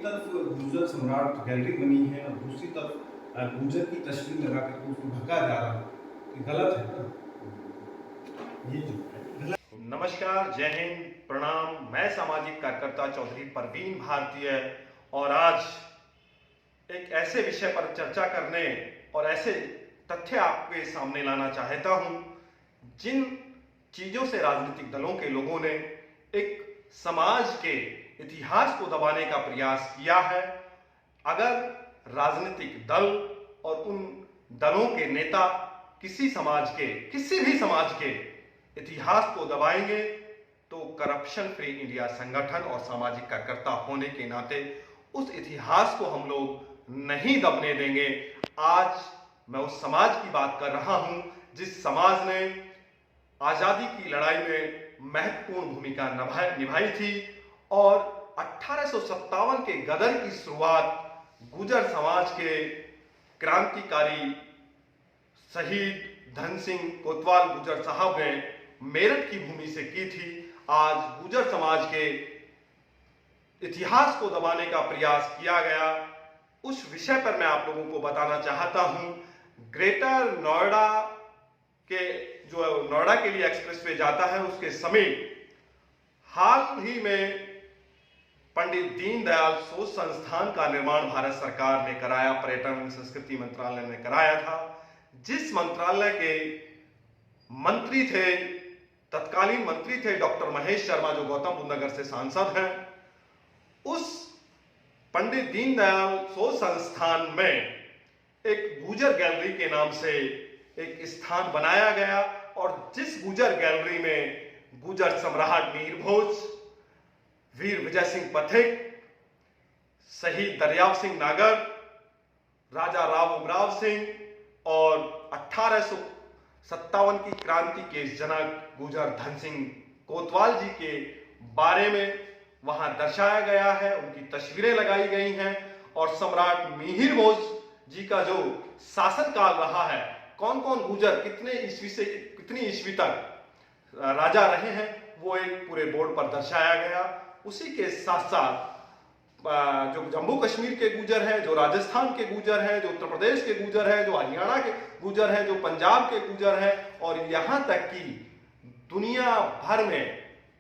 तरफ गुर्जर सम्राट गैलरी बनी है और दूसरी तरफ गुर्जर की तस्वीर लगा करके उसको ढका जा रहा है, ये गलत है ना? ये जो है नमस्कार, जय हिंद, प्रणाम। मैं सामाजिक कार्यकर्ता चौधरी परवीन भारतीय और आज एक ऐसे विषय पर चर्चा करने और ऐसे तथ्य आपके सामने लाना चाहता हूं जिन चीजों से राजनीतिक दलों के लोगों ने एक समाज के इतिहास को दबाने का प्रयास किया है। अगर राजनीतिक दल और उन दलों के नेता किसी समाज के, किसी भी समाज के इतिहास को दबाएंगे तो करप्शन फ्री इंडिया संगठन और सामाजिक कार्यकर्ता होने के नाते उस इतिहास को हम लोग नहीं दबने देंगे। आज मैं उस समाज की बात कर रहा हूं जिस समाज ने आजादी की लड़ाई में महत्वपूर्ण भूमिका निभाई थी और 1857 के गदर की शुरुआत गुर्जर समाज के क्रांतिकारी शहीद धन सिंह कोतवाल गुर्जर साहब ने मेरठ की भूमि से की थी। आज गुर्जर समाज के इतिहास को दबाने का प्रयास किया गया। उस विषय पर मैं आप लोगों को बताना चाहता हूं। ग्रेटर नोएडा के जो नोएडा के लिए एक्सप्रेसवे जाता है उसके समीप हाल ही में पंडित दीनदयाल शोध संस्थान का निर्माण भारत सरकार ने कराया, पर्यटन एवं संस्कृति मंत्रालय ने कराया था, जिस मंत्रालय के मंत्री थे, तत्कालीन मंत्री थे डॉक्टर महेश शर्मा जो गौतम बुद्ध नगर से सांसद हैं। उस पंडित दीनदयाल शोध संस्थान में एक गुर्जर गैलरी के नाम से एक स्थान बनाया गया और जिस गुर्जर गैलरी में गुर्जर सम्राट मीर भोज, वीर विजय सिंह पथिक, शहीद दरियाव सिंह नागर, राजा राव उमराव सिंह और 1857 की क्रांति के जनक गुर्जर धन सिंह कोतवाल जी के बारे में वहां दर्शाया गया है, उनकी तस्वीरें लगाई गई हैं और सम्राट मिहिर भोज जी का जो शासनकाल रहा है, कौन कौन गुर्जर कितने ईस्वी से कितनी ईस्वी तक राजा रहे हैं, वो एक पूरे बोर्ड पर दर्शाया गया। उसी के साथ साथ जो जम्मू कश्मीर के गुर्जर हैं, जो राजस्थान के गुर्जर हैं, जो उत्तर प्रदेश के गुर्जर हैं, जो हरियाणा के गुर्जर हैं, जो पंजाब के गुर्जर हैं और यहाँ तक कि दुनिया भर में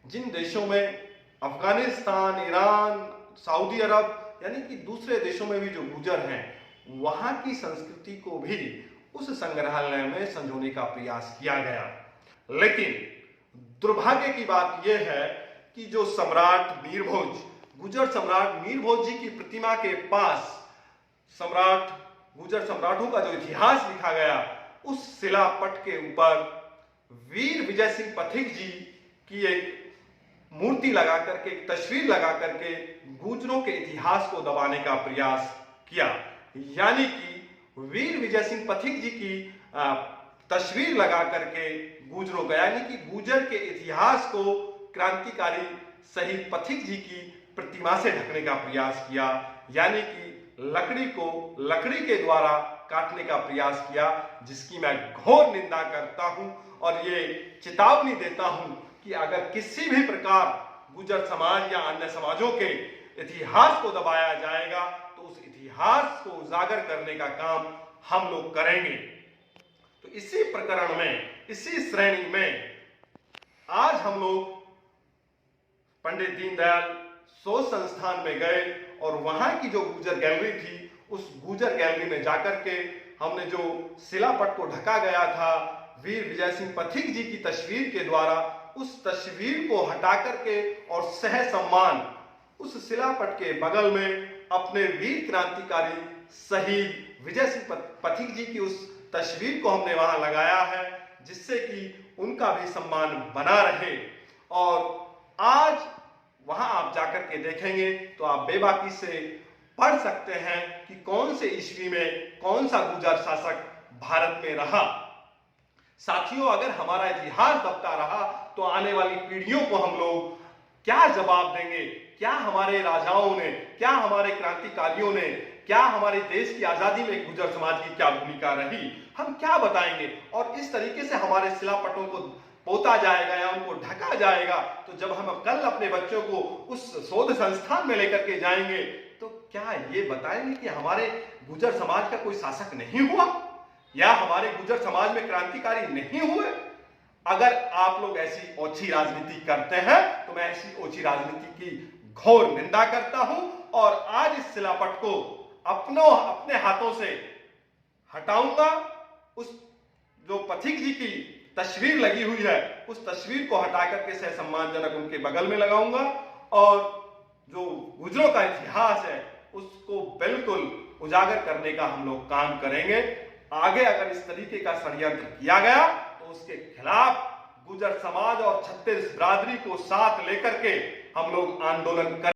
जिन देशों में अफगानिस्तान, ईरान, सऊदी अरब यानी कि दूसरे देशों में भी जो गुर्जर हैं, वहां की संस्कृति को भी उस संग्रहालय में संजोने का प्रयास किया गया। लेकिन दुर्भाग्य की बात यह है कि जो सम्राट मीर भोज, गुर्जर सम्राट मीर भोज जी की प्रतिमा के पास सम्राट गुर्जर सम्राटों का जो इतिहास लिखा गया, उस शिलापट के ऊपर वीर विजय सिंह पथिक जी की एक मूर्ति लगा करके, एक तस्वीर लगा करके गुर्जरों के इतिहास को दबाने का प्रयास किया। यानी कि वीर विजय सिंह पथिक जी की तस्वीर लगा करके गुर्जरों का, यानी कि गुर्जर के इतिहास को क्रांतिकारी शहीद पथिक जी की प्रतिमा से ढकने का प्रयास किया, यानी कि लकड़ी को लकड़ी के द्वारा काटने का प्रयास किया, जिसकी मैं घोर निंदा करता हूं और ये चेतावनी देता हूं कि अगर किसी भी प्रकार गुर्जर समाज या अन्य समाजों के इतिहास को दबाया जाएगा तो उस इतिहास को उजागर करने का काम हम लोग करेंगे। तो इसी प्रकरण में, इसी श्रेणी में आज हम लोग पंडित दीनदयाल शोध संस्थान में गए और वहां की जो गुर्जर गैलरी थी, उस गुर्जर गैलरी में जाकर के हमने जो शिलापट को ढका गया था वीर विजय सिंह पथिक जी की तस्वीर के द्वारा, उस तस्वीर को हटा करके और सह सम्मान उस शिलापट के बगल में अपने वीर क्रांतिकारी शहीद विजय सिंह पथिक जी की उस तस्वीर को हमने वहां लगाया है, जिससे कि उनका भी सम्मान बना रहे। और आज वहां आप जाकर के देखेंगे तो आप बेबाकी से पढ़ सकते हैं कि कौन से ईस्वी में कौन सा गुर्जर शासक भारत में रहा। साथियों, अगर हमारा इतिहास दबता रहा तो आने वाली पीढ़ियों को हम लोग क्या जवाब देंगे? क्या हमारे राजाओं ने, क्या हमारे क्रांतिकारियों ने, क्या हमारे देश की आजादी में गुर्जर समाज की क्या भूमिका रही, हम क्या बताएंगे? और इस तरीके से हमारे शिलापटों को पोता जाएगा या उनको ढका जाएगा, तो जब हम कल अपने बच्चों को उस शोध संस्थान में लेकर के जाएंगे तो क्या ये बताएंगे कि हमारे गुर्जर समाज का कोई शासक नहीं हुआ या हमारे गुर्जर समाज में क्रांतिकारी नहीं हुए? अगर आप लोग ऐसी ओछी राजनीति करते हैं तो मैं ऐसी ओछी राजनीति की घोर निंदा करता हूं और आज इस शिलापट को अपने हाथों से हटाऊंगा। उस जो पथिक जी की तस्वीर लगी हुई है उस तस्वीर को हटा करके सम्मानजनक उनके बगल में लगाऊंगा और जो गुर्जरों का इतिहास है उसको बिल्कुल उजागर करने का हम लोग काम करेंगे। आगे अगर इस तरीके का षड्यंत्र किया गया तो उसके खिलाफ गुर्जर समाज और छत्तीस बिरादरी को साथ लेकर के हम लोग आंदोलन कर